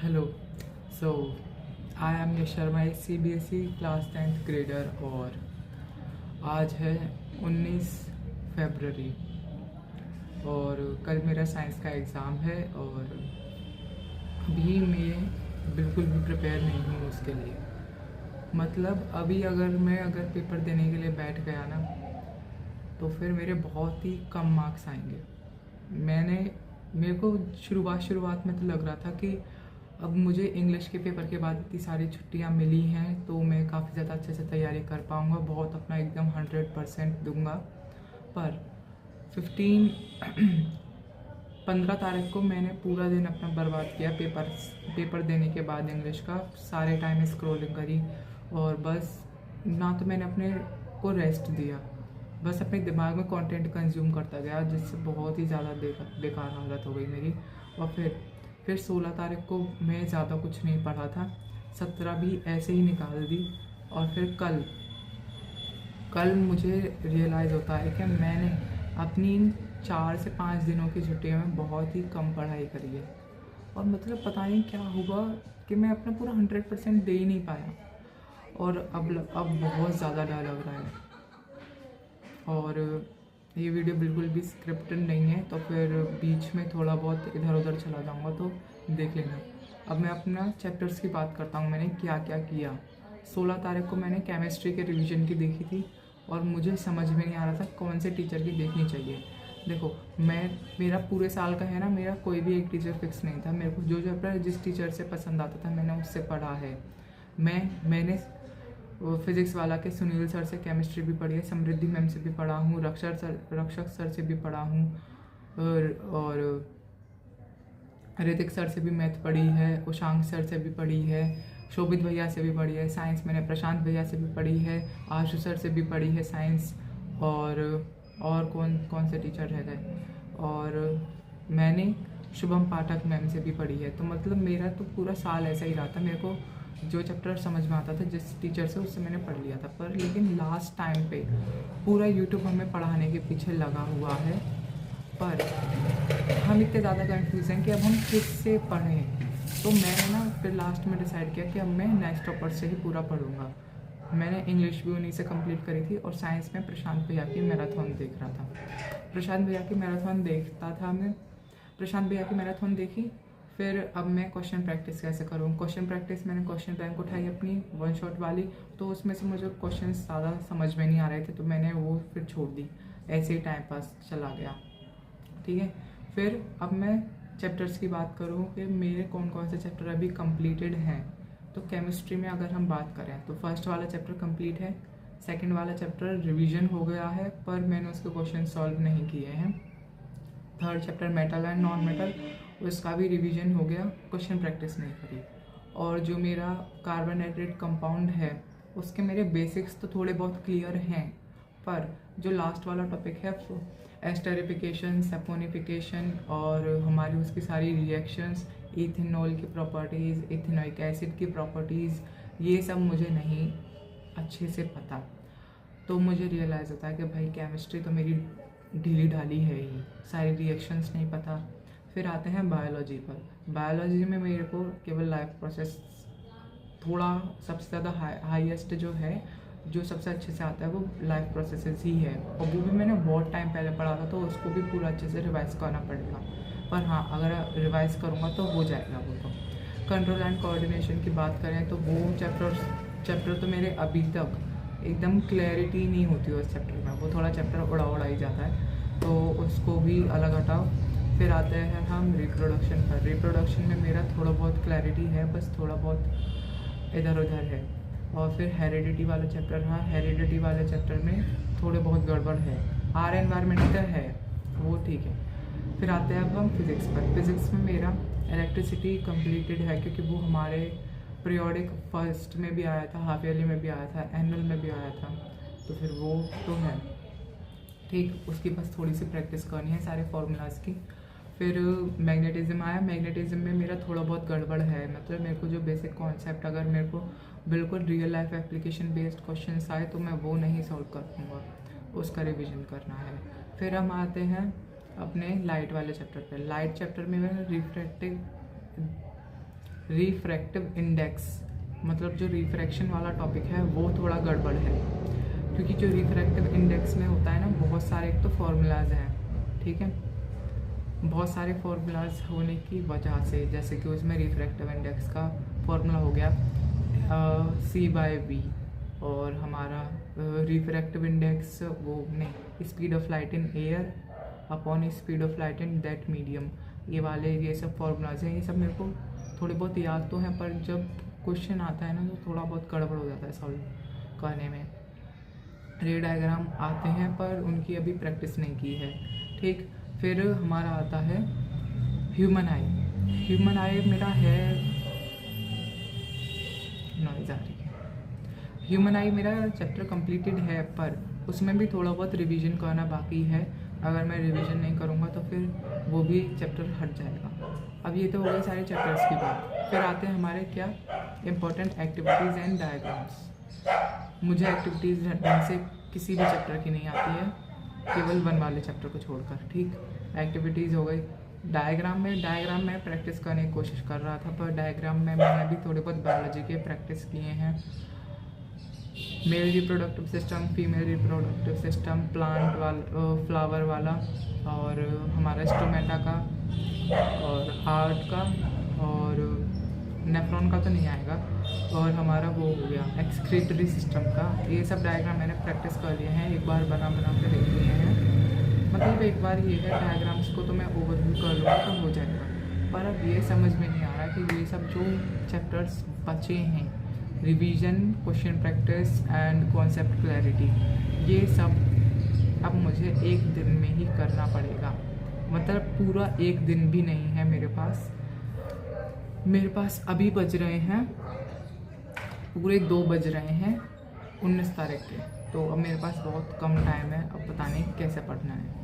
Hello. So I am Yash Sharma, CBSE class 10th grader. और आज है 19 फरवरी और कल मेरा साइंस का एग्ज़ाम है। और अभी मैं बिल्कुल भी प्रिपेयर नहीं हूँ उसके लिए। मतलब अभी अगर पेपर देने के लिए बैठ गया ना, तो फिर मेरे बहुत ही कम मार्क्स आएंगे। मेरे को शुरुआत में तो लग रहा था कि अब मुझे इंग्लिश के पेपर के बाद इतनी सारी छुट्टियां मिली हैं तो मैं काफ़ी ज़्यादा अच्छे से तैयारी कर पाऊँगा, बहुत अपना एकदम 100% दूंगा। पर 15 तारीख को मैंने पूरा दिन अपना बर्बाद किया पेपर देने के बाद। इंग्लिश का सारे टाइम स्क्रॉलिंग करी और बस ना तो मैंने अपने को रेस्ट दिया, बस अपने दिमाग में कंटेंट कंज्यूम करता गया, जिससे बहुत ही ज़्यादा बेकार हालत हो गई मेरी। और फिर 16 तारीख को मैं ज़्यादा कुछ नहीं पढ़ा था, 17 भी ऐसे ही निकाल दी। और फिर कल मुझे रियलाइज़ होता है कि मैंने अपनी इन 4 से 5 दिनों की छुट्टियों में बहुत ही कम पढ़ाई करी है। और मतलब पता नहीं क्या हुआ कि मैं अपना पूरा 100% दे ही नहीं पाया। और अब बहुत ज़्यादा डर लग रहा है। और ये वीडियो बिल्कुल भी स्क्रिप्टेड नहीं है, तो फिर बीच में थोड़ा बहुत इधर उधर चला जाऊँगा, तो देख लेना। अब मैं अपना चैप्टर्स की बात करता हूँ, मैंने क्या क्या किया। 16 तारीख को मैंने केमिस्ट्री के रिवीजन की देखी थी और मुझे समझ में नहीं आ रहा था कौन से टीचर की देखनी चाहिए। देखो, मेरा पूरे साल का है ना, मेरा कोई भी एक टीचर फिक्स नहीं था। मेरे को जो चैप्टर जिस टीचर से पसंद आता था मैंने उससे पढ़ा है। मैंने फिज़िक्स वाला के सुनील सर से केमिस्ट्री भी पढ़ी है, समृद्धि मैम से भी पढ़ा हूँ, रक्षक सर से भी पढ़ा हूँ, और ऋतिक सर से भी मैथ पढ़ी है, उशांक सर से भी पढ़ी है, शोभित भैया से भी पढ़ी है। साइंस मैंने प्रशांत भैया से भी पढ़ी है, आशु सर से भी पढ़ी है साइंस। और कौन कौन से टीचर रह गए, और मैंने शुभम पाठक मैम से भी पढ़ी है। तो मतलब मेरा तो पूरा साल ऐसा ही रहा था, मेरे को जो चैप्टर समझ में आता था जिस टीचर से, उससे मैंने पढ़ लिया था। पर लेकिन लास्ट टाइम पे पूरा यूट्यूब हमें पढ़ाने के पीछे लगा हुआ है, पर हम इतने ज़्यादा कन्फ्यूज़ हैं कि अब हम किससे पढ़ें। तो मैंने ना फिर लास्ट में डिसाइड किया कि अब मैं नेक्स्ट टॉपर से ही पूरा पढ़ूंगा। मैंने इंग्लिश भी उन्हीं से कंप्लीट करी थी और साइंस में प्रशांत भैया की मैराथन देख रहा था। प्रशांत भैया की मैराथन देखता था मैं, प्रशांत भैया की मैराथन देखी। फिर अब मैं क्वेश्चन प्रैक्टिस कैसे करूँ, क्वेश्चन प्रैक्टिस मैंने क्वेश्चन बैंक उठाई अपनी 1 शॉट वाली, तो उसमें से मुझे क्वेश्चन ज़्यादा समझ में नहीं आ रहे थे, तो मैंने वो फिर छोड़ दी, ऐसे ही टाइम पास चला गया। ठीक है। फिर अब मैं चैप्टर्स की बात करूँ कि मेरे कौन कौन से चैप्टर अभी कंप्लीटेड हैं। तो केमिस्ट्री में अगर हम बात करें तो फर्स्ट वाला चैप्टर कंप्लीट है, सेकंड वाला चैप्टर रिवीजन हो गया है पर मैंने उसके क्वेश्चन सॉल्व नहीं किए हैं। Third chapter metal and non metal, उसका भी रिवीजन हो गया, क्वेश्चन प्रैक्टिस नहीं करी। और जो मेरा कार्बोनेटेड कंपाउंड है उसके मेरे बेसिक्स तो थोड़े बहुत क्लियर हैं, पर जो लास्ट वाला टॉपिक है एस्टरिफिकेशन, सैपोनिफिकेशन और हमारी उसकी सारी रिएक्शंस, इथेनॉल की प्रॉपर्टीज़, इथेनोइक एसिड की प्रॉपर्टीज़, ये सब मुझे नहीं अच्छे से पता। तो मुझे रियलाइज़ होता है कि भाई केमिस्ट्री तो मेरी ढीली ढाली है ही, सारी रिएक्शंस नहीं पता। फिर आते हैं बायोलॉजी पर। बायोलॉजी में मेरे को केवल लाइफ प्रोसेस थोड़ा सबसे ज़्यादा हाईएस्ट जो है, जो सबसे अच्छे से आता है वो लाइफ प्रोसेसेस ही है, और वो भी मैंने बहुत टाइम पहले पढ़ा था, तो उसको भी पूरा अच्छे से रिवाइज़ करना पड़ेगा। पर हाँ, अगर रिवाइज़ करूँगा तो हो जाएगा वो। तो कंट्रोल एंड कोऑर्डिनेशन की बात करें तो वो चैप्टर तो मेरे अभी तक एकदम क्लैरिटी नहीं होती उस चैप्टर में, वो थोड़ा चैप्टर उड़ा ही जाता है, तो उसको भी अलग हटाओ। फिर आते हैं हम रिप्रोडक्शन पर। रिप्रोडक्शन में मेरा थोड़ा बहुत क्लैरिटी है, बस थोड़ा बहुत इधर उधर है। और फिर हेरिडिटी वाला चैप्टर रहा, हेरिडिटी वाले चैप्टर में थोड़े बहुत गड़बड़ है। आर एनवायरमेंटल है वो ठीक है। फिर आते हैं अब हम फिज़िक्स पर। फिज़िक्स में मेरा इलेक्ट्रिसिटी कंप्लीटेड है, क्योंकि वो हमारे पीरियोडिक फर्स्ट में भी आया था, हाफ ईयरली में भी आया था, एनुअल में भी आया था, तो फिर वो तो है ठीक। उसकी बस थोड़ी सी प्रैक्टिस करनी है सारे फार्मूलाज की। फिर मैग्नेटिज्म आया। मैग्नेटिज्म में मेरा थोड़ा बहुत गड़बड़ है, मतलब मेरे को जो बेसिक कॉन्सेप्ट अगर मेरे को बिल्कुल real life application based question आए तो मैं वो नहीं सॉल्व कर पाऊँगा, उसका रिविजन करना है। फिर हम आते हैं अपने लाइट वाले चैप्टर पे। लाइट चैप्टर में मैं रिफ्रैक्टिव इंडेक्स, मतलब जो रिफ्रैक्शन वाला टॉपिक है वो थोड़ा गड़बड़ है, क्योंकि जो रिफ्रैक्टिव इंडेक्स में होता है ना, बहुत सारे एक तो फॉर्मूलाज हैं, ठीक है, बहुत सारे फॉर्मूलाज होने की वजह से, जैसे कि उसमें रिफ्रैक्टिव इंडेक्स का फॉर्मूला हो गया C/V, और हमारा रिफ्रैक्टिव इंडेक्स वो नहीं, speed of light in air upon speed of light in that medium, ये वाले ये सब फॉर्मूलाज हैं। ये सब मेरे को थोड़े बहुत याद तो हैं, पर जब क्वेश्चन आता है ना तो थोड़ा बहुत गड़बड़ हो जाता है सॉल्व करने में। रे डायग्राम आते हैं पर उनकी अभी प्रैक्टिस नहीं की है, ठीक। फिर हमारा आता है ह्यूमन आई। ह्यूमन आई मेरा है, नॉइज़ आ रही है। ह्यूमन आई मेरा चैप्टर कंप्लीटेड है, पर उसमें भी थोड़ा बहुत रिवीजन करना बाकी है। अगर मैं रिवीजन नहीं करूँगा तो फिर वो भी चैप्टर हट जाएगा। अब ये तो हो गए सारे चैप्टर्स की बात। फिर आते हैं हमारे क्या इम्पोर्टेंट एक्टिविटीज़ एंड डायग्राम्स। मुझे एक्टिविटीज़ ढंग से किसी भी चैप्टर की नहीं आती है, केवल 1 वाले चैप्टर को छोड़कर, ठीक। एक्टिविटीज़ हो गई। डायग्राम में प्रैक्टिस करने की कोशिश कर रहा था, पर डायग्राम में मैंने भी थोड़े बहुत बायोलॉजी के प्रैक्टिस किए हैं। Male reproductive system, female reproductive system, plant वाला, फ्लावर वाला, और हमारा स्टोमेटा का, और हार्ट का, और नेफ्रॉन का तो नहीं आएगा, और हमारा वो हो गया एक्सक्रीटरी सिस्टम का। ये सब डायग्राम मैंने प्रैक्टिस कर लिए हैं, एक बार बना के देख लिए हैं। मतलब एक बार ये है, डायग्राम्स को तो मैं ओवरव्यू कर लूँगा तो हो जाएगा, पर अब ये समझ में नहीं आ रहा कि ये सब जो चैप्टर्स बचे हैं, revision, question practice and concept clarity, ये सब अब मुझे एक दिन में ही करना पड़ेगा। मतलब पूरा एक दिन भी नहीं है मेरे पास अभी बज रहे हैं पूरे 2 बज रहे हैं 19 तारीख के। तो अब मेरे पास बहुत कम टाइम है, अब पता नहीं कैसे पढ़ना है।